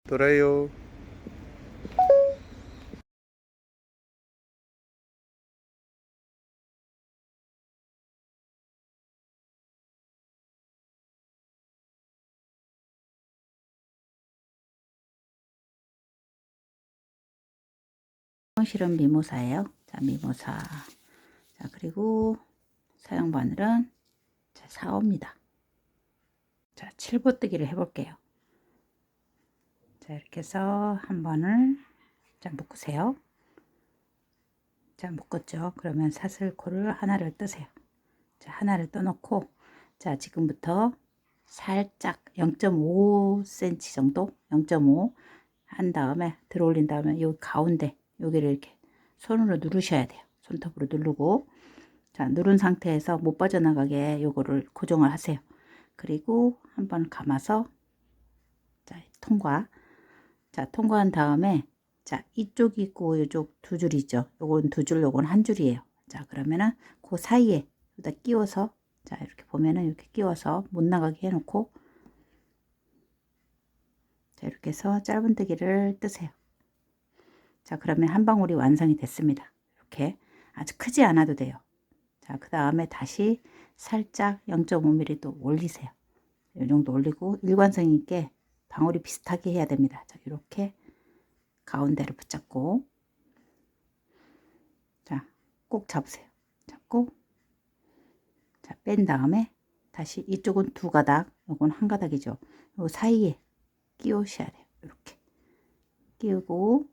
돌아요. 실은 미모사예요. 자, 미모사. 자, 그리고 사용 바늘은 자, 4호입니다. 자, 7보뜨기를 해볼게요. 자, 이렇게 해서 한 번을 자, 묶으세요. 자, 묶었죠. 그러면 사슬코를 하나를 뜨세요. 자, 하나를 떠놓고 자, 지금부터 살짝 0.5cm 정도 0.5 한 다음에 들어 올린 다음에 요 가운데 여기를 이렇게 손으로 누르셔야 돼요. 손톱으로 누르고 자, 누른 상태에서 못 빠져나가게 요거를 고정을 하세요. 그리고 한번 감아서 자, 통과. 자, 통과한 다음에 자, 이쪽이 있고 이쪽 두 줄이죠. 요건 두 줄, 요건 한 줄이에요. 자, 그러면은 그 사이에 여기다 끼워서 자, 이렇게 보면은 이렇게 끼워서 못 나가게 해 놓고 자, 이렇게 해서 짧은뜨기를 뜨세요. 자, 그러면 한 방울이 완성이 됐습니다. 이렇게 아주 크지 않아도 돼요. 자, 그 다음에 다시 살짝 0.5mm 또 올리세요. 이 정도 올리고 일관성 있게 방울이 비슷하게 해야 됩니다. 자, 이렇게 가운데를 붙잡고 자, 꼭 잡으세요. 잡고 자, 뺀 다음에 다시 이쪽은 두 가닥, 요건 한 가닥이죠. 요 사이에 끼우셔야 돼요. 이렇게 끼우고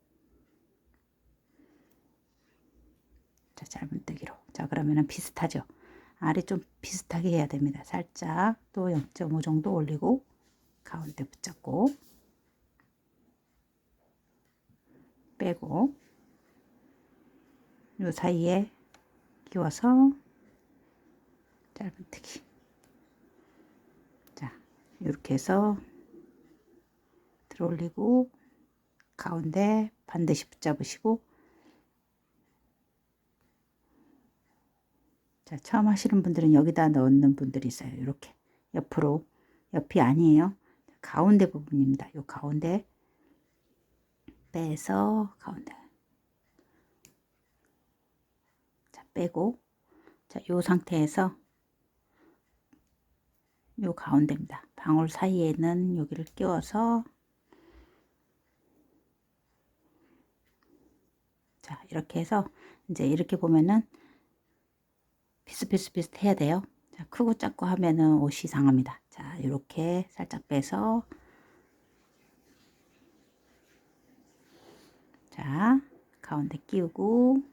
자, 짧은뜨기로 자, 그러면은 비슷하죠. 아래 좀 비슷하게 해야 됩니다. 살짝 또 0.5 정도 올리고 가운데 붙잡고 빼고 요 사이에 끼워서 짧은뜨기 자, 이렇게 해서 들어 올리고 가운데 반드시 붙잡으시고 자, 처음 하시는 분들은 여기다 넣는 분들이 있어요. 이렇게 옆으로 옆이 아니에요. 가운데 부분입니다. 요 가운데 빼서 가운데 자, 빼고 자, 요 상태에서 요 가운데입니다. 방울 사이에는 여기를 끼워서 자, 이렇게 해서 이제 이렇게 보면은 비슷비슷 해야 돼요. 자, 크고 작고 하면은 옷이 상합니다. 자, 이렇게 살짝 빼서 자, 가운데 끼우고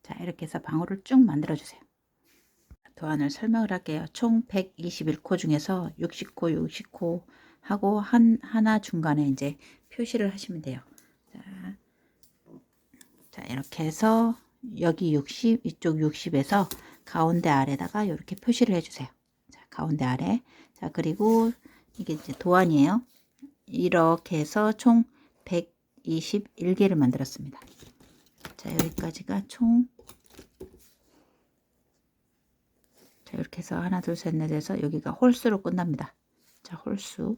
자, 이렇게 해서 방울을 쭉 만들어 주세요. 도안을 설명을 할게요. 총 121코 중에서 60코, 60코 하고 하나 중간에 이제 표시를 하시면 돼요. 자, 이렇게 해서 여기 60, 이쪽 60에서 가운데 아래다가 이렇게 표시를 해주세요. 자, 가운데 아래. 자, 그리고 이게 이제 도안이에요. 이렇게 해서 총 121개를 만들었습니다. 자, 여기까지가 총 자, 이렇게 해서 하나, 둘, 셋, 넷 해서 여기가 홀수로 끝납니다. 자, 홀수.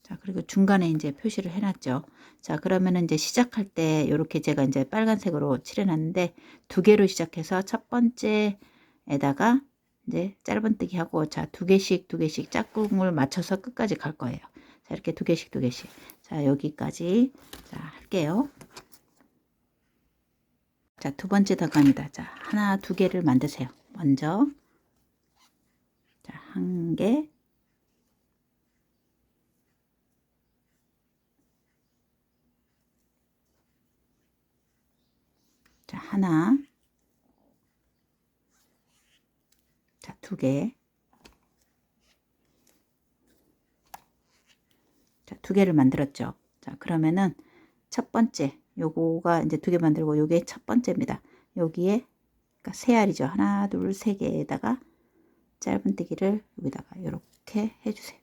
자, 그리고 중간에 이제 표시를 해놨죠. 자, 그러면은 이제 시작할 때 이렇게 제가 이제 빨간색으로 칠해놨는데 두 개로 시작해서 첫 번째에다가 이제 짧은뜨기 하고 자, 두 개씩 짝꿍을 맞춰서 끝까지 갈 거예요. 자, 이렇게 두 개씩. 자, 여기까지 자, 할게요. 자, 두 번째 단계입니다. 자, 하나, 두 개를 만드세요. 먼저 자, 한 개. 자, 하나. 자, 두 개. 자, 두 개를 만들었죠. 자, 그러면은 첫 번째 요거가 이제 두 개 만들고 요게 첫 번째입니다. 여기에 그러니까 세 알이죠. 하나, 둘, 세 개에다가 짧은뜨기를 여기다가 이렇게 해주세요.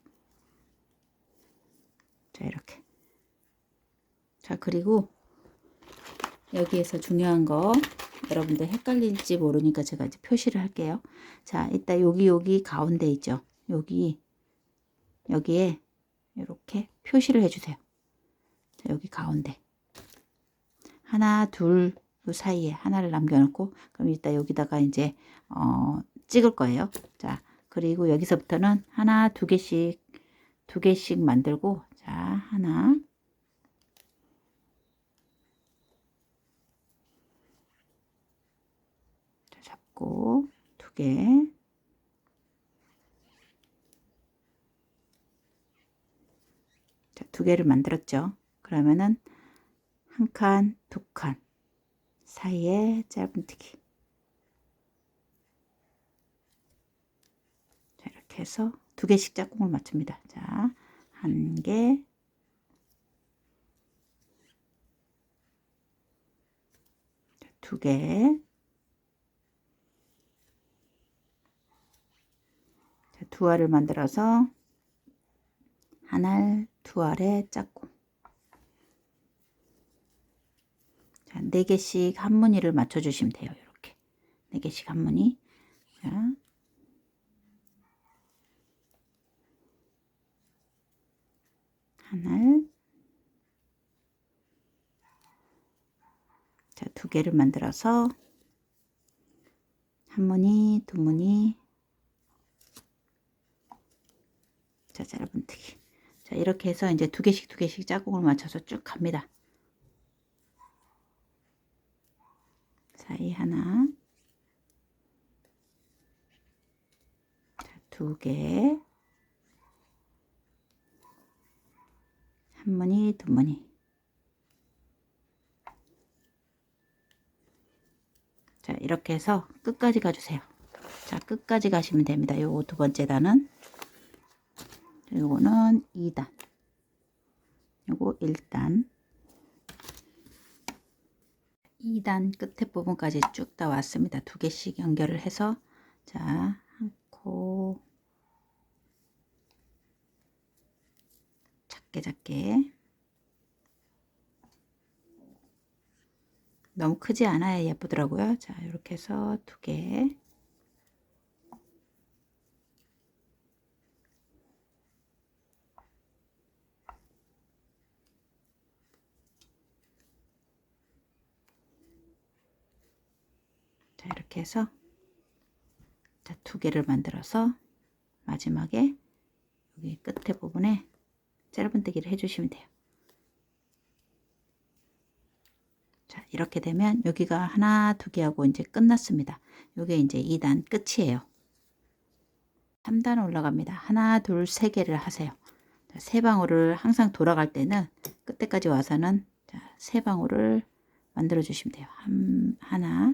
자, 이렇게. 자, 그리고 여기에서 중요한 거 여러분들 헷갈릴지 모르니까 제가 이제 표시를 할게요. 자, 이따 여기 가운데 있죠. 여기 여기에 이렇게 표시를 해주세요. 자, 여기 가운데 하나, 둘, 그 사이에 하나를 남겨놓고, 그럼 이따 여기다가 이제 찍을 거예요. 자, 그리고 여기서부터는 하나, 두 개씩 만들고, 자, 하나, 자, 잡고 두 개, 자, 두 개를 만들었죠. 그러면은 한 칸, 두 칸 사이에 짧은뜨기. 자, 이렇게 해서 두 개씩 짝꿍을 맞춥니다. 자, 한 개, 두 개, 자, 두 알을 만들어서 한 알, 두 알에 짝꿍. 자, 4개씩 한 무늬를 맞춰 주시면 돼요. 이렇게 4개씩 한 무늬. 자, 한 알, 자, 두 개를 만들어서 한 무늬, 두 무늬, 자, 짧은뜨기. 자, 이렇게 해서 이제 두 개씩 짝꿍을 맞춰서 쭉 갑니다. 사이 하나, 자, 두 개, 한 무늬, 두 무늬. 자, 이렇게 해서 끝까지 가주세요. 자, 끝까지 가시면 됩니다. 요거 두 번째 단은, 요거는 2단, 요거 1단, 2단 끝에 부분까지 쭉 다 왔습니다. 두 개씩 연결을 해서, 자, 한 코 작게 너무 크지 않아야 예쁘더라고요. 자, 이렇게 해서 두 개, 자, 이렇게 해서, 자, 두 개를 만들어서 마지막에 여기 끝에 부분에 짧은뜨기를 해주시면 돼요. 자, 이렇게 되면 여기가 하나, 두 개 하고 이제 끝났습니다. 요게 이제 2단 끝이에요. 3단 올라갑니다. 하나, 둘, 세 개를 하세요. 자, 세 방울을 항상 돌아갈 때는 끝에까지 와서는, 자, 세 방울을 만들어 주시면 돼요. 하나,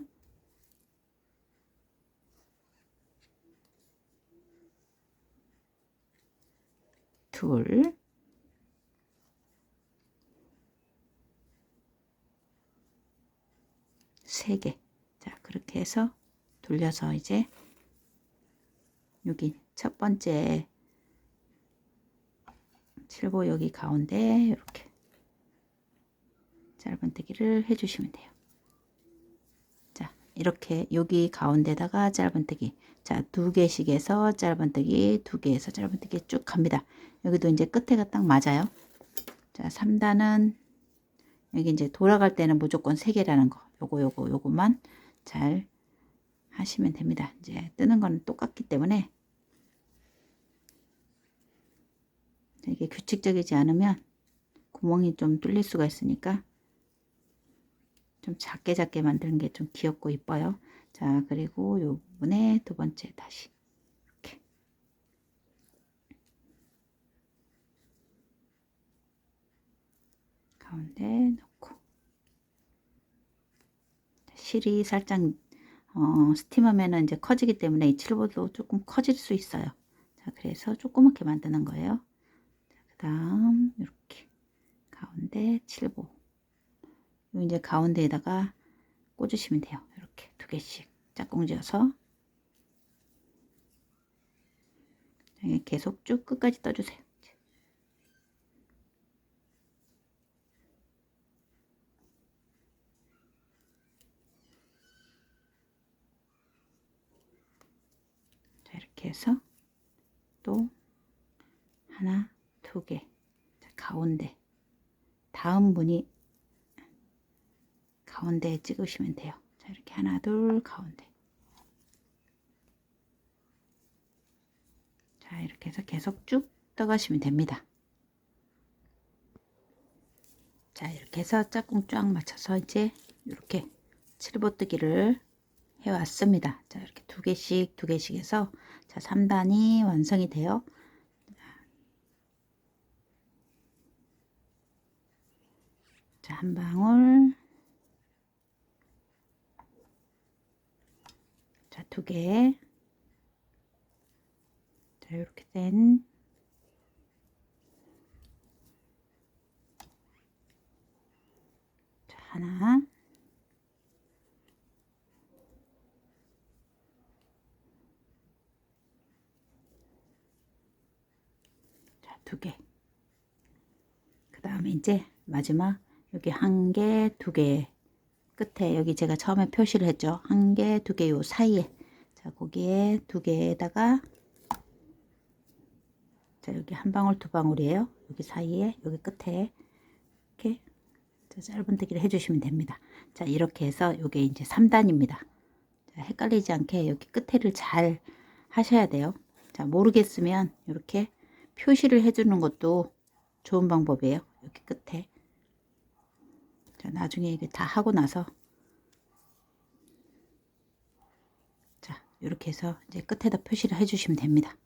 둘, 세 개. 자, 그렇게 해서 돌려서 이제 여기 첫 번째 칠보 여기 가운데 이렇게 짧은뜨기를 해주시면 돼요. 자, 이렇게 여기 가운데다가 짧은뜨기. 자, 두 개씩 해서 짧은뜨기, 두 개에서 짧은뜨기 쭉 갑니다. 여기도 이제 끝에가 딱 맞아요. 자, 3단은 여기 이제 돌아갈 때는 무조건 3개라는 거. 요거만 잘 하시면 됩니다. 이제 뜨는 거는 똑같기 때문에 이게 규칙적이지 않으면 구멍이 좀 뚫릴 수가 있으니까 좀 작게 만드는 게 좀 귀엽고 이뻐요. 자, 그리고 요 부분에 두 번째 다시 이렇게 가운데 넣고, 실이 살짝 스팀하면은 이제 커지기 때문에 이 칠보도 조금 커질 수 있어요. 자, 그래서 조그맣게 만드는 거예요. 그 다음 이렇게 가운데 칠보, 요 이제 가운데에다가 꽂으시면 돼요. 이렇게 두 개씩 짝꿍 지어서 계속 쭉 끝까지 떠주세요. 자, 이렇게 해서 또 하나, 두 개. 자, 가운데. 다음 분이 가운데에 찍으시면 돼요. 자, 이렇게 하나, 둘, 가운데. 자, 이렇게 해서 계속 쭉 떠가시면 됩니다. 자, 이렇게 해서 짝꿍 쫙 맞춰서 이제 이렇게 칠보뜨기를 해왔습니다. 자, 이렇게 두 개씩 해서 자, 3단이 완성이 돼요. 자, 한 방울. 자, 두 개. 자, 이렇게 된 자, 하나. 자, 두 개. 그 다음에 이제 마지막 여기 한 개, 두 개 끝에 여기 제가 처음에 표시를 했죠. 한 개, 두 개 요 사이에 자, 거기에 두 개에다가 자, 여기 한 방울 두 방울이에요. 여기 사이에 여기 끝에 이렇게 자, 짧은뜨기를 해주시면 됩니다. 자, 이렇게 해서 요게 이제 3단입니다. 자, 헷갈리지 않게 여기 끝에를 잘 하셔야 돼요. 자, 모르겠으면 이렇게 표시를 해주는 것도 좋은 방법이에요. 여기 끝에. 자, 나중에 이게 다 하고 나서 자, 이렇게 해서 이제 끝에다 표시를 해주시면 됩니다.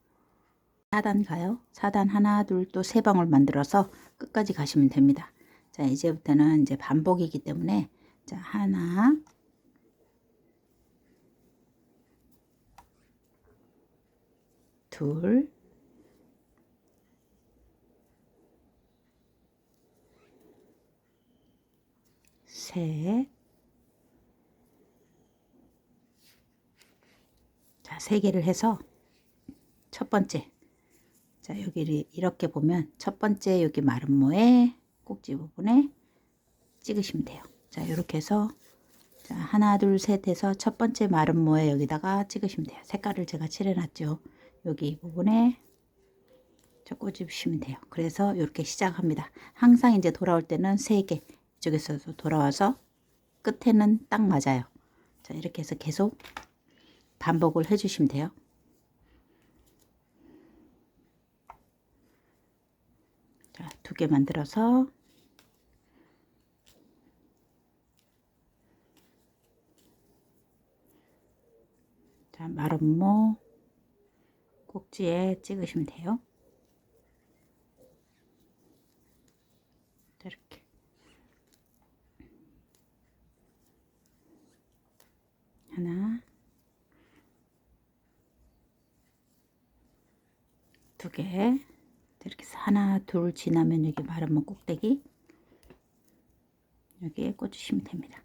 4단 가요. 4단 하나, 둘, 또 세 방울 만들어서 끝까지 가시면 됩니다. 자, 이제부터는 이제 반복이기 때문에 자, 하나, 둘, 셋, 자, 세 개를 해서 첫 번째 자, 여기를 이렇게 보면 첫 번째 여기 마름모에 꼭지 부분에 찍으시면 돼요. 자, 이렇게 해서 자, 하나, 둘, 셋 해서 첫 번째 마름모에 여기다가 찍으시면 돼요. 색깔을 제가 칠해놨죠. 여기 이 부분에 저 꽂으시면 돼요. 그래서 이렇게 시작합니다. 항상 이제 돌아올 때는 3개 이쪽에서도 돌아와서 끝에는 딱 맞아요. 자, 이렇게 해서 계속 반복을 해주시면 돼요. 자, 2개 만들어서 자, 마름모 꼭지에 찍으시면 돼요. 자, 이렇게 하나, 두 개 이렇게 해서 하나, 둘 지나면 여기 마름모 꼭대기 여기에 꽂으시면 됩니다.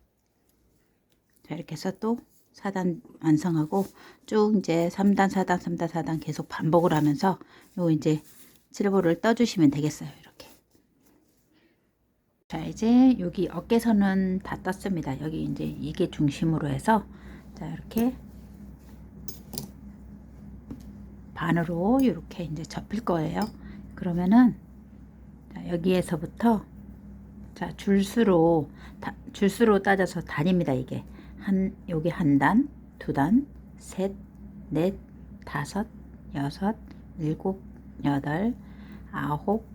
자, 이렇게 해서 또 4단 완성하고 쭉 이제 3단, 4단, 3단, 4단 계속 반복을 하면서 요 이제 칠보를 떠주시면 되겠어요. 이렇게. 자, 이제 여기 어깨선은 다 떴습니다. 여기 이제 이게 중심으로 해서 자, 이렇게 반으로 이렇게 이제 접힐 거예요. 그러면은 자, 여기에서부터 자, 줄수로 따져서 단입니다. 이게 여기 한 단, 두 단, 셋, 넷, 다섯, 여섯, 일곱, 여덟, 아홉,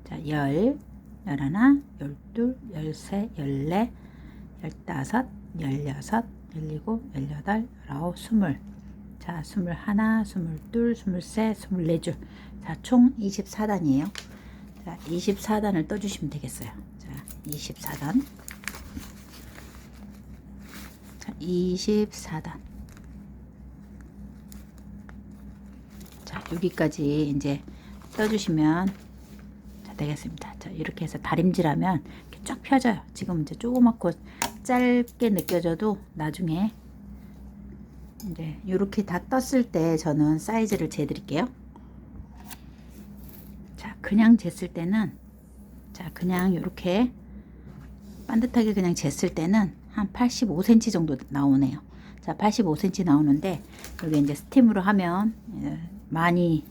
자, 열하나, 열둘, 열세, 열네, 열다섯, 열여섯, 열일곱, 열여덟, 열아홉, 스물. 자, 21, 22, 23, 24줄. 자, 총 24단이에요. 자, 24단을 떠주시면 되겠어요. 자, 24단. 자, 24단. 자, 여기까지 이제 떠주시면 자, 되겠습니다. 자, 이렇게 해서 다림질하면 이렇게 쫙 펴져요. 지금 이제 조그맣고 짧게 느껴져도 나중에 이제 이렇게 다 떴을 때 저는 사이즈를 재드릴게요. 자, 그냥 쟀을 때는 자, 그냥 이렇게 반듯하게 그냥 쟀을 때는 한 85cm 정도 나오네요. 자, 85cm 나오는데 여기 이제 스팀으로 하면 많이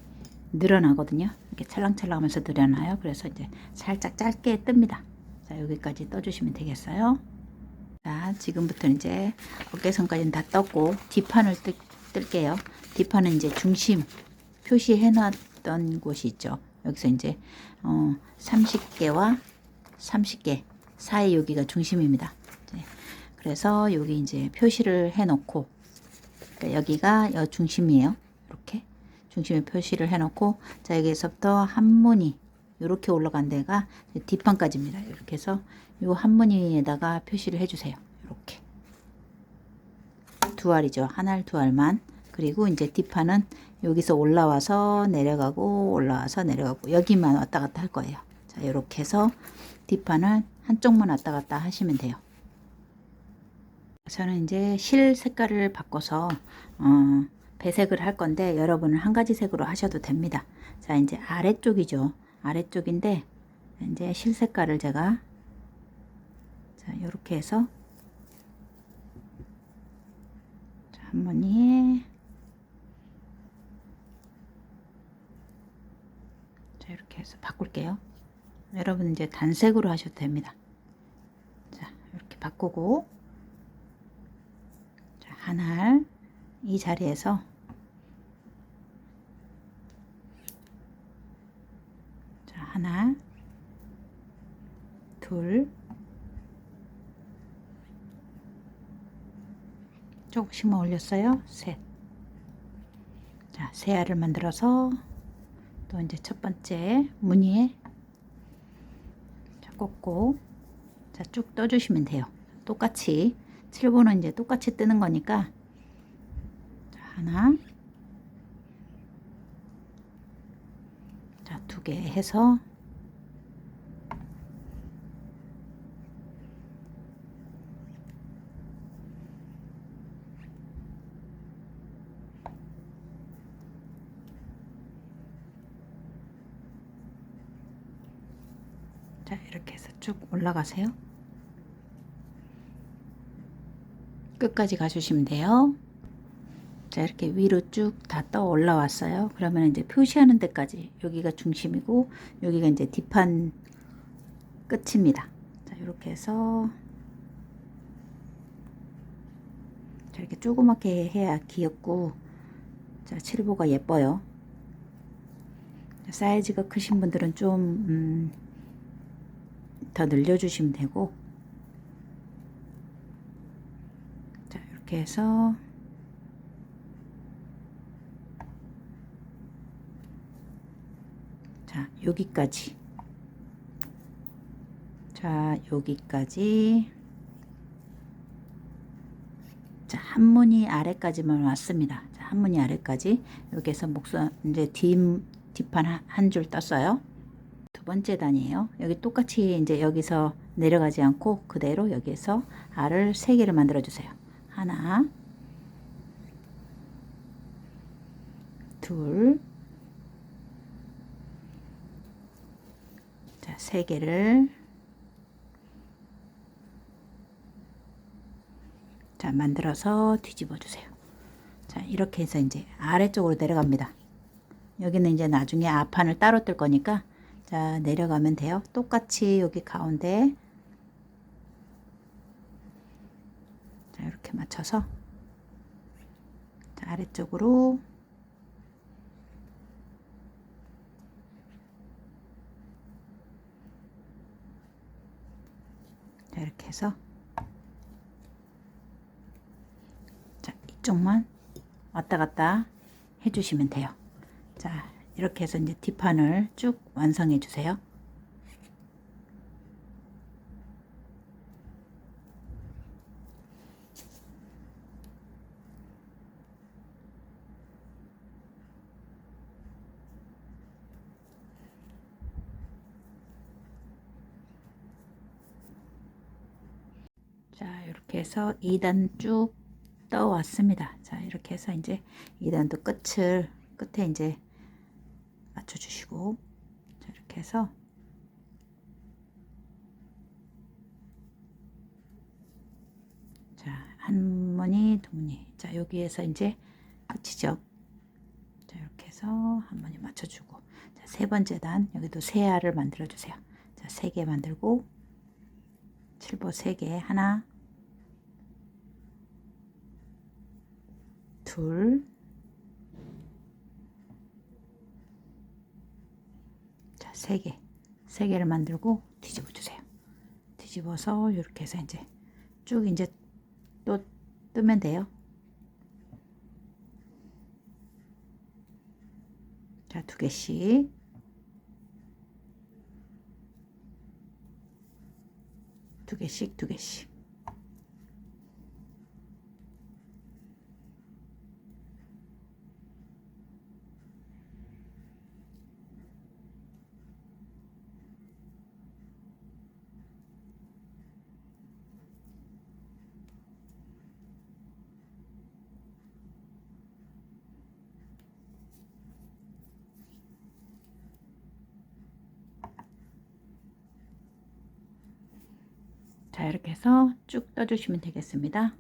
늘어나거든요. 이렇게 이렇게 찰랑찰랑하면서 드려놔요. 그래서 이제 살짝 짧게 뜹니다. 자, 여기까지 떠주시면 되겠어요. 자, 지금부터 이제 어깨선까지는 다 떴고 뒷판을 뜰게요. 뒷판은 이제 중심 표시해 놨던 곳이 있죠. 여기서 이제 30개와 30개 사이 여기가 중심입니다. 그래서 여기 이제 표시를 해 놓고, 그러니까 여기가 중심이에요. 이렇게 중심에 표시를 해 놓고, 자, 여기서부터 한 무늬 이렇게 올라간 데가 뒷판까지입니다. 이렇게 해서 요 한 무늬에다가 표시를 해 주세요. 이렇게 두 알이죠. 한 알 두 알만. 그리고 이제 뒷판은 여기서 올라와서 내려가고 올라와서 내려가고 여기만 왔다 갔다 할 거예요. 자, 이렇게 해서 뒷판은 한쪽만 왔다 갔다 하시면 돼요. 저는 이제 실 색깔을 바꿔서 배색을 할 건데 여러분은 한 가지 색으로 하셔도 됩니다. 자, 이제 아래쪽이죠. 아래쪽인데 이제 실 색깔을 제가 자, 이렇게 해서 자, 한 무늬에 자, 이렇게 해서 바꿀게요. 여러분 이제 단색으로 하셔도 됩니다. 자, 이렇게 바꾸고 자, 한 알 이 자리에서 자, 하나, 둘, 조금씩만 올렸어요. 셋. 자, 세 알을 만들어서 또 이제 첫 번째 무늬에 자, 꽂고 자, 쭉 떠주시면 돼요. 똑같이 7번은 이제 똑같이 뜨는 거니까 자, 하나, 자, 두 개 해서 자, 이렇게 해서 쭉 올라가세요. 끝까지 가주시면 돼요. 자, 이렇게 위로 쭉 다 떠 올라왔어요. 그러면 이제 표시하는 데까지 여기가 중심이고 여기가 이제 뒷판 끝입니다. 자, 이렇게 해서 자, 이렇게 조그맣게 해야 귀엽고 자, 칠보가 예뻐요. 사이즈가 크신 분들은 좀 더 늘려주시면 되고 자, 이렇게 해서 자, 여기까지 자, 여기까지 자, 한 무늬 아래까지만 왔습니다. 자, 한 무늬 아래까지 이렇게 해서 목선 이제 뒷판 한 줄 떴어요. 두 번째 단이에요. 여기 똑같이 이제 여기서 내려가지 않고 그대로 여기에서 알을 3개를 만들어 주세요. 하나, 둘, 자, 3개를 자, 만들어서 뒤집어 주세요. 자, 이렇게 해서 이제 아래쪽으로 내려갑니다. 여기는 이제 나중에 앞판을 따로 뜰 거니까 자, 내려가면 돼요. 똑같이 여기 가운데 자, 이렇게 맞춰서 자, 아래쪽으로 자, 이렇게 해서 자, 이쪽만 왔다 갔다 해주시면 돼요. 자, 이렇게 해서 이제 뒷판을 쭉 완성해 주세요. 자, 이렇게 해서 2단 쭉 떠왔습니다. 자, 이렇게 해서 이제 2단도 끝에 이제 맞춰주시고 자, 이렇게 해서 자, 한 무늬, 두 무늬. 자, 여기에서 이제 끝이죠. 자, 이렇게 해서 한 무늬 맞춰주고 자, 세 번째 단 여기도 세 알을 만들어 주세요. 자, 3개 만들고 칠보 3개 하나 둘 자, 3개를 만들고 뒤집어 주세요. 뒤집어서 이렇게 해서 이제 쭉 이제 또 뜨면 돼요. 자, 2개씩 두 개씩 자, 이렇게 해서 쭉 떠주시면 되겠습니다.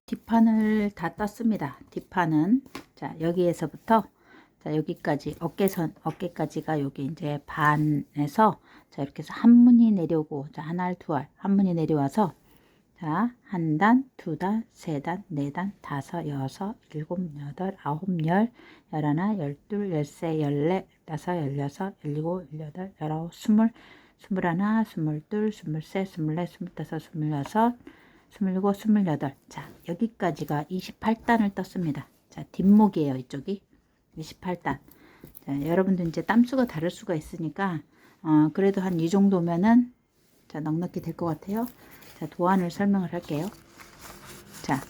뒷판을 다 떴습니다. 뒷판은 자, 여기에서부터 자, 여기까지 어깨까지가 여기 이제 반에서 자, 이렇게 해서 한 문이 내려오고 자, 한 알, 두 알, 한 문이 내려와서 자, 한 단, 두 단, 세 단, 네 단, 다섯, 여섯, 일곱, 여덟, 아홉, 열, 열하나, 열둘, 열세, 열넷, 다섯, 열여섯, 열일곱, 열여덟, 열아홉, 스물, 스물하나, 스물둘, 스물셋, 스물넷, 스물다섯, 스물여섯, 스물일곱, 스물여덟. 자, 여기까지가 28단을 떴습니다. 자, 뒷목이에요. 이쪽이 28단. 자, 여러분들 이제 땀수가 다를 수가 있으니까 그래도 한 이 정도면은 자, 넉넉히 될 것 같아요. 자, 도안을 설명을 할게요. 자,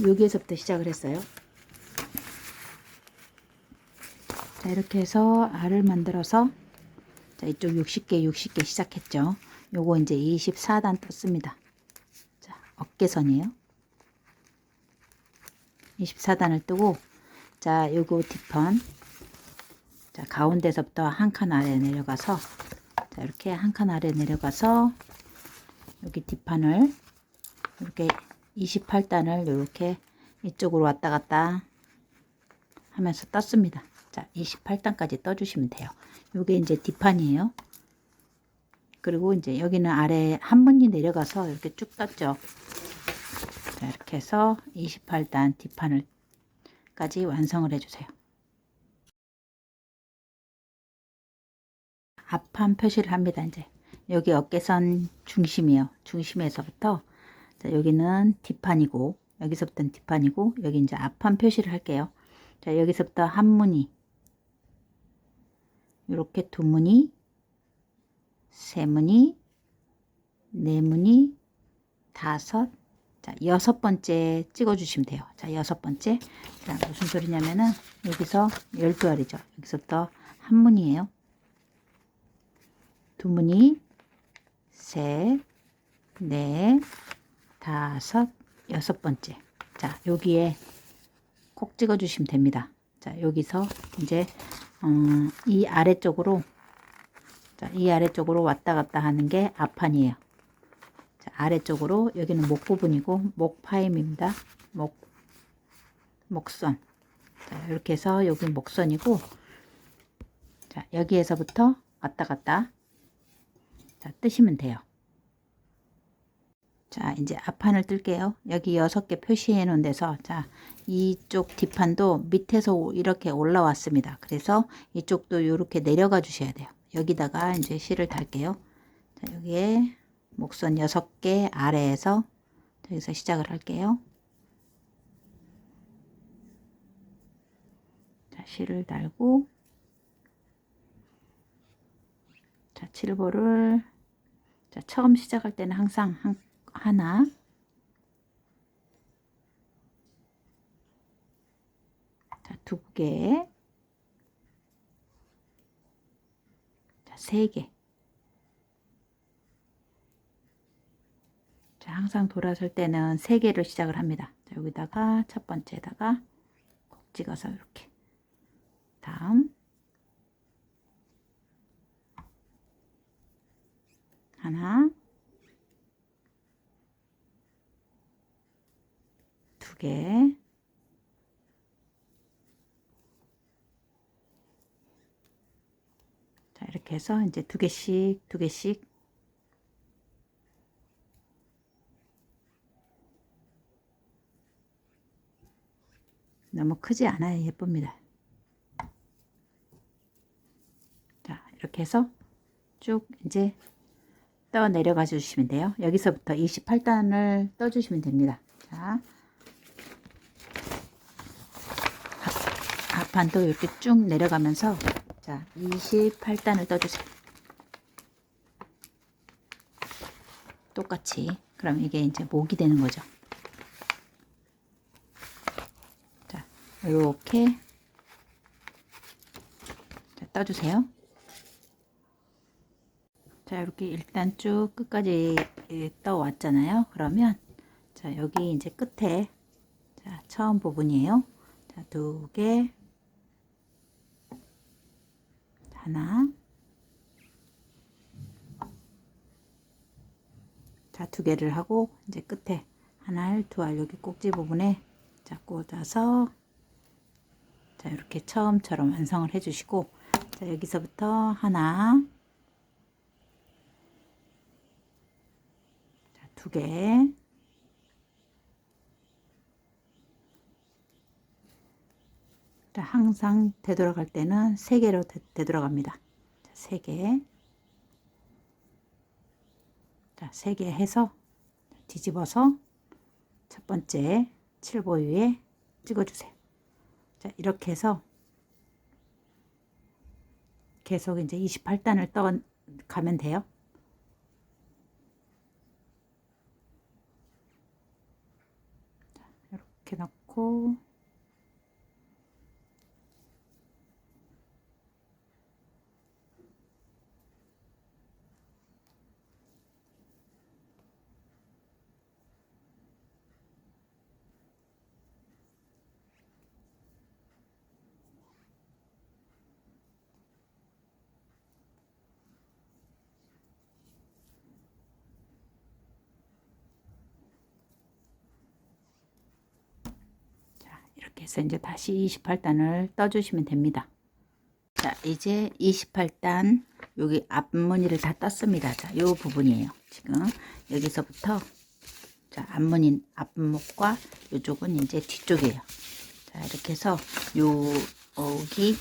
여기에서부터 시작을 했어요. 자, 이렇게 해서 알을 만들어서 자, 이쪽 60개 시작했죠. 요거 이제 24단 떴습니다. 자, 어깨선이에요. 24단을 뜨고 자, 요거 뒷판 자, 가운데서부터 한 칸 아래 내려가서 자, 이렇게 한 칸 아래 내려가서 여기 뒷판을 이렇게 28단을 이렇게 이쪽으로 왔다 갔다 하면서 떴습니다. 자, 28단까지 떠주시면 돼요. 요게 이제 뒷판이에요. 그리고 이제 여기는 아래 한 문이 내려가서 이렇게 쭉 떴죠. 자, 이렇게 해서 28단 뒷판을까지 완성을 해주세요. 앞판 표시를 합니다. 이제 여기 어깨선 중심이에요. 중심에서부터 자, 여기는 뒷판이고 여기서부터는 뒷판이고 여기 이제 앞판 표시를 할게요. 자, 여기서부터 한 무늬 이렇게 두 무늬 세 무늬 네 무늬 다섯 자, 6번째 찍어 주시면 돼요. 자, 6번째 자, 무슨 소리냐면은 여기서 12알이죠. 여기서부터 한 무늬예요. 두 무늬 셋 넷 다섯 6번째 자, 여기에 콕 찍어 주시면 됩니다. 자, 여기서 이제 이 아래쪽으로 자, 이 아래쪽으로 왔다 갔다 하는 게 앞판이에요. 자, 아래쪽으로 여기는 목 부분이고 목 파임입니다. 목선 자, 이렇게 해서 여기 목선이고 자, 여기에서부터 왔다 갔다 자, 뜨시면 돼요. 자, 이제 앞판을 뜰게요. 여기 6개 표시해 놓은 데서 자, 이쪽 뒷판도 밑에서 이렇게 올라왔습니다. 그래서 이쪽도 이렇게 내려가 주셔야 돼요. 여기다가 이제 실을 달게요. 자, 여기에 목선 6개 아래에서 여기서 시작을 할게요. 자, 실을 달고 자, 칠보를 자, 처음 시작할 때는 항상 하나 자, 2개 자, 3개 자, 항상 돌아설 때는 3개를 시작을 합니다. 자, 여기다가 첫 번째에다가 콕 찍어서 이렇게 다음 하나 2개 이렇게 해서 이제 두 개씩 너무 크지 않아요. 예쁩니다. 자, 이렇게 해서 쭉 이제 떠 내려가 주시면 돼요. 여기서부터 28단을 떠 주시면 됩니다. 자, 앞판도 이렇게 쭉 내려가면서 자, 28단을 떠 주세요. 똑같이. 그럼 이게 이제 목이 되는 거죠. 자, 이렇게 떠 주세요. 자, 이렇게 일단 쭉 끝까지 떠 왔잖아요. 그러면 자, 여기 이제 끝에 자, 처음 부분이에요. 자, 두 개, 하나, 자, 두 개를 하고 이제 끝에 하나 알, 두 알 여기 꼭지 부분에 자, 꽂아서 자, 이렇게 처음처럼 완성을 해 주시고 자, 여기서부터 하나, 자, 두 개, 자, 항상 되돌아갈 때는 세 개로 되돌아갑니다. 자, 세 개, 자, 세 개 해서 뒤집어서 첫 번째 칠보 위에 찍어주세요. 자, 이렇게 해서 계속 이제 28단을 떠 가면 돼요. 자, 이렇게 넣고 이렇게 해서 이제 다시 28단을 떠주시면 됩니다. 자, 이제 28단 여기 앞무늬를 다 떴습니다. 자, 요 부분이에요. 지금 여기서부터 자, 앞무늬 앞목과 이쪽은 이제 뒤쪽이에요. 자, 이렇게 해서 여기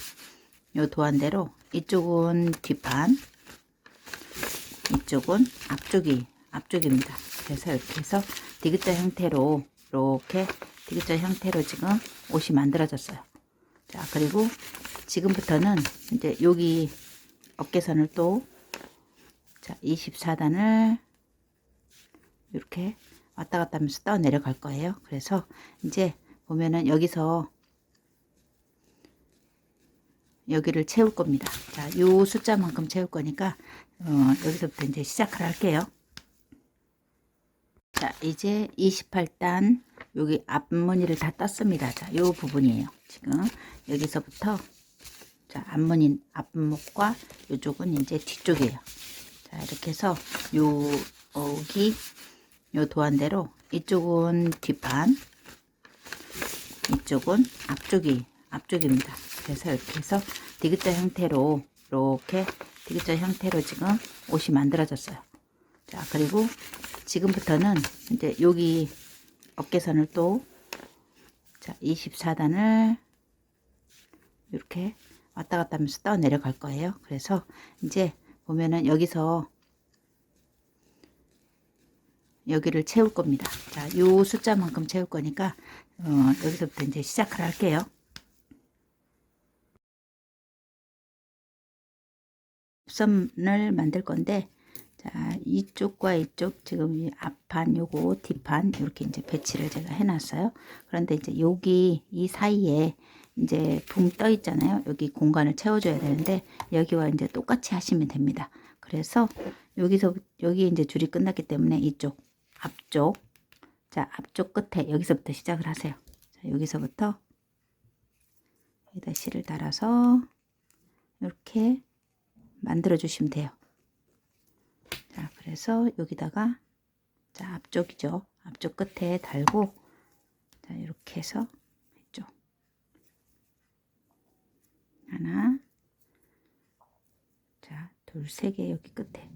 요 도안대로 이쪽은 뒷판, 이쪽은 앞쪽입니다. 그래서 이렇게 해서 디귿자 형태로 이렇게 디귿자 형태로 지금 옷이 만들어졌어요. 자, 그리고 지금부터는 이제 여기 어깨선을 또 자, 24단을 이렇게 왔다 갔다 하면서 떠 내려갈 거예요. 그래서 이제 보면은 여기서 여기를 채울 겁니다. 자, 요 숫자만큼 채울 거니까 여기서부터 이제 시작을 할게요. 자, 이제 28단 여기 앞무늬를 다 떴습니다. 자, 요 부분이에요. 지금 여기서부터 자, 앞무늬 앞목과 이쪽은 이제 뒤쪽이에요. 자, 이렇게 해서 여기 요 도안대로 이쪽은 뒷판, 이쪽은 앞쪽입니다. 그래서 이렇게 해서 디귿자 형태로 이렇게 디귿자 형태로 지금 옷이 만들어졌어요. 자, 그리고 지금부터는 이제 여기 어깨선을 또 자, 24단을 이렇게 왔다 갔다 하면서 떠 내려갈 거예요. 그래서 이제 보면은 여기서 여기를 채울 겁니다. 자, 요 숫자만큼 채울 거니까 여기서부터 이제 시작을 할게요. 선을 만들 건데 자, 이쪽과 이쪽 지금 이 앞판 요거 뒷판 이렇게 이제 배치를 제가 해놨어요. 그런데 이제 여기 이 사이에 이제 붕 떠 있잖아요. 여기 공간을 채워줘야 되는데 여기와 이제 똑같이 하시면 됩니다. 그래서 여기서 여기 이제 줄이 끝났기 때문에 이쪽 앞쪽 자, 앞쪽 끝에 여기서부터 시작을 하세요. 자, 여기서부터 여기다 실을 달아서 이렇게 만들어 주시면 돼요. 자, 그래서 여기다가 자, 앞쪽이죠. 앞쪽 끝에 달고 자, 이렇게 해서 이쪽 하나, 자, 둘, 세 개 여기 끝에.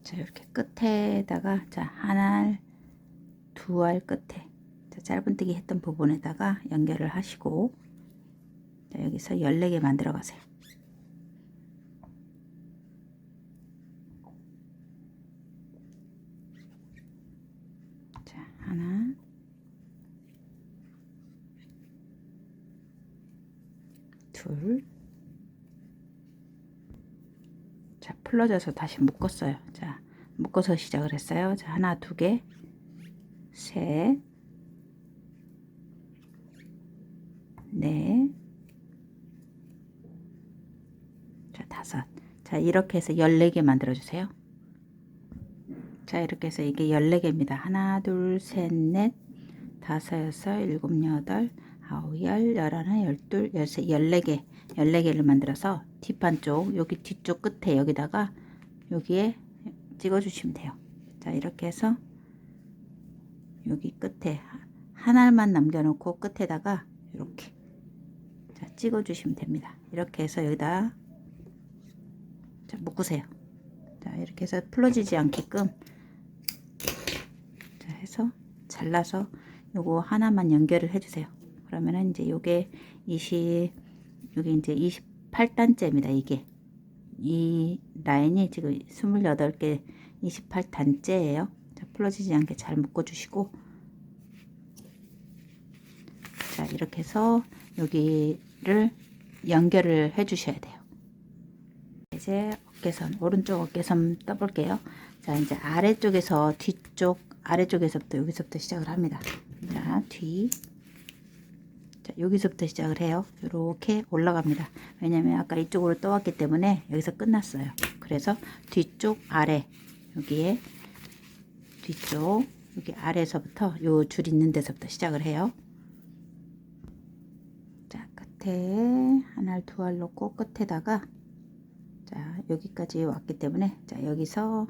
자, 이렇게 끝에다가 자, 한 알, 두 알 끝에 자, 짧은뜨기 했던 부분에다가 연결을 하시고 자, 여기서 14개 만들어 가세요. 자, 하나, 둘, 자, 풀러져서 다시 묶었어요. 자, 묶어서 시작을 했어요. 자, 하나, 두 개, 셋, 넷, 자, 다섯. 자, 이렇게 해서 14개 만들어 주세요. 자, 이렇게 해서 이게 14개입니다. 하나, 둘, 셋, 넷, 다섯, 여섯, 일곱, 여덟, 아홉, 열, 열하나, 열둘, 열세, 14개, 14개를 만들어서 뒷판 쪽, 여기 뒤쪽 끝에 여기다가 여기에 찍어 주시면 돼요. 자, 이렇게 해서 여기 끝에 한 알만 남겨 놓고 끝에다가 이렇게 자, 찍어 주시면 됩니다. 이렇게 해서 여기다 자, 묶으세요. 자, 이렇게 해서 풀어지지 않게끔 자, 해서 잘라서 요거 하나만 연결을 해 주세요. 그러면은 이제 요게 여기 이제 28단째입니다. 이게 이 라인이 지금 28개 28단째예요. 자, 풀어지지 않게 잘 묶어 주시고 자, 이렇게 해서 여기를 연결을 해 주셔야 돼요. 이제 어깨선, 오른쪽 어깨선 떠볼게요. 자, 이제 아래쪽에서 뒤쪽, 아래쪽에서부터 여기서부터 시작을 합니다. 자, 뒤. 자, 여기서부터 시작을 해요. 이렇게 올라갑니다. 왜냐면 아까 이쪽으로 떠왔기 때문에 여기서 끝났어요. 그래서 뒤쪽, 아래, 여기에 뒤쪽, 여기 아래에서부터 요 줄 있는 데서부터 시작을 해요. 자, 끝에 한 알, 두 알 놓고 끝에다가 자, 여기까지 왔기 때문에 자, 여기서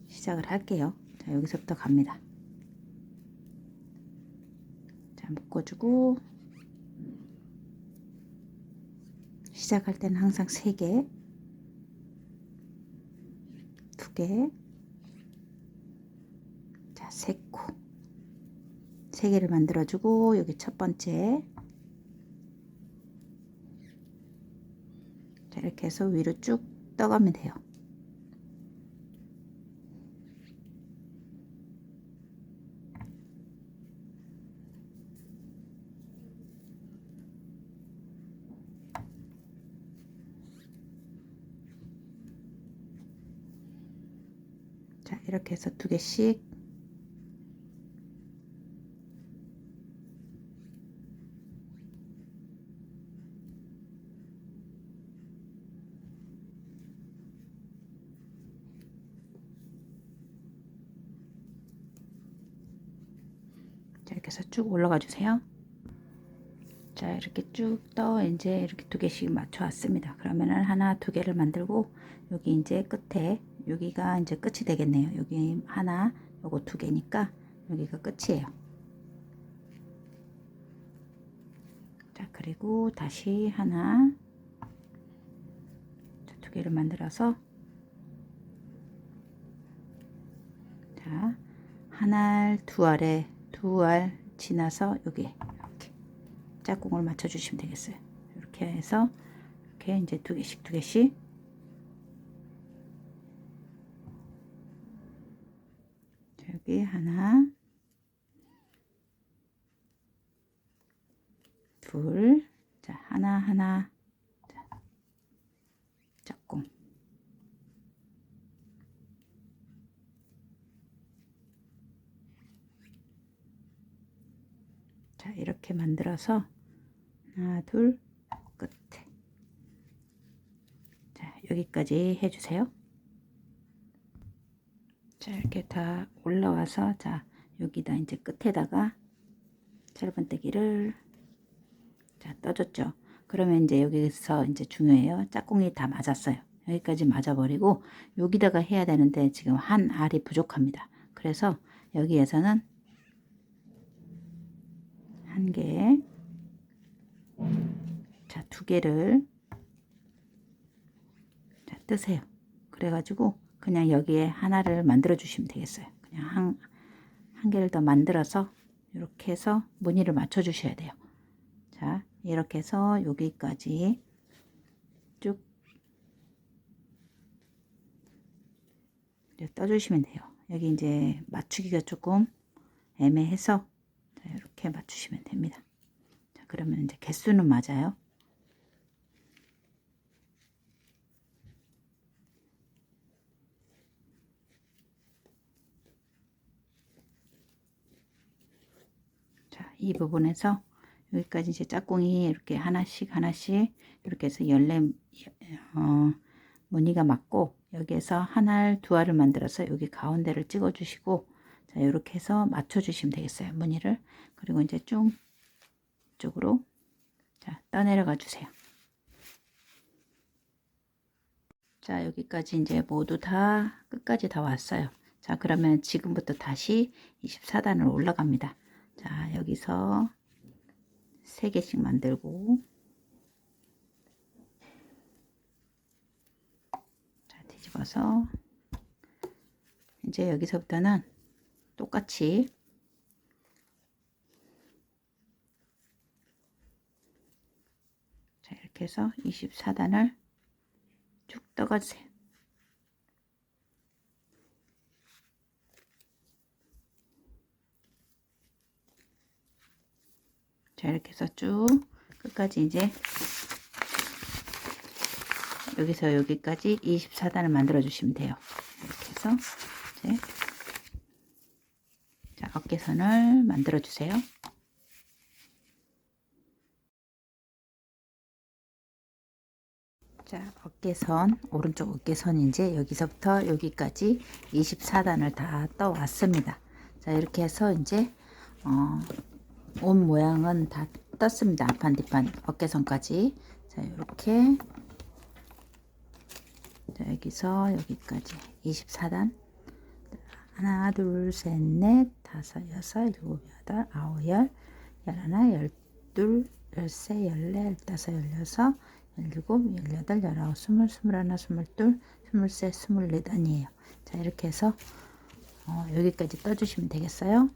시작을 할게요. 자, 여기서부터 갑니다. 자, 묶어주고 시작할 때는 항상 3개, 2개, 자, 3코, 3개를 만들어주고 여기 첫 번째 자, 이렇게 해서 위로 쭉 떠가면 돼요. 자, 이렇게 해서 2개씩 자, 이렇게 해서 쭉 올라가 주세요. 자, 이렇게 쭉 떠 이제 이렇게 2개씩 맞춰 왔습니다. 그러면은 하나, 2개를 만들고 여기 이제 끝에 여기가 이제 끝이 되겠네요. 여기 하나, 요거 2개니까 여기가 끝이에요. 자, 그리고 다시 하나, 자, 2개를 만들어서 자, 한 알, 두 알에 두 알 지나서 여기 이렇게 짝꿍을 맞춰 주시면 되겠어요. 이렇게 해서 이렇게 이제 2개씩 자, 여기 하나, 둘, 자, 하나, 자, 짝꿍. 자, 이렇게 만들어서 하나, 둘, 끝에. 자, 여기까지 해주세요. 자, 이렇게 다 올라와서 자, 여기다 이제 끝에다가 짧은뜨기를 자, 떠줬죠. 그러면 이제 여기서 이제 중요해요. 짝꿍이 다 맞았어요. 여기까지 맞아버리고 여기다가 해야 되는데 지금 한 알이 부족합니다. 그래서 여기에서는 한 개, 두 개를 자, 뜨세요. 그래가지고 그냥 여기에 하나를 만들어 주시면 되겠어요. 그냥 한 개를 더 만들어서 이렇게 해서 무늬를 맞춰 주셔야 돼요. 자, 이렇게 해서 여기까지 쭉 떠주시면 돼요. 여기 이제 맞추기가 조금 애매해서 자, 이렇게 맞추시면 됩니다. 자, 그러면 이제 개수는 맞아요. 자, 이 부분에서 여기까지 이제 짝꿍이 이렇게 하나씩 이렇게 해서 무늬가 맞고 여기에서 한 알, 두 알을 만들어서 여기 가운데를 찍어 주시고 자, 이렇게 해서 맞춰 주시면 되겠어요. 무늬를. 그리고 이제 쭉 이쪽으로 자, 떠내려가 주세요. 자, 여기까지 이제 모두 다 끝까지 다 왔어요. 자, 그러면 지금부터 다시 24단을 올라갑니다. 자, 여기서 3개씩 만들고 자, 뒤집어서 이제 여기서부터는 똑같이 자, 이렇게 해서 24단을 쭉 떠가주세요. 자, 이렇게 해서 쭉 끝까지 이제 여기서 여기까지 24단을 만들어 주시면 돼요. 이렇게 해서 이제 자, 어깨선을 만들어 주세요. 자, 어깨선, 오른쪽 어깨선 이제 여기서부터 여기까지 24단을 다 떠왔습니다. 자, 이렇게 해서 이제 옷 모양은 다 떴습니다. 앞판 뒷판 어깨선까지. 자, 이렇게 자, 여기서 여기까지 24단 하나 둘셋넷 다섯 여섯 일곱 여덟 아홉 열 열하나 열둘 열세 열네 열다섯 열여섯 열일곱 열여덟 열아홉 스물 스물하나 스물둘 스물셋 스물넷 아니에요. 자, 이렇게 해서 여기까지 떠주시면 되겠어요.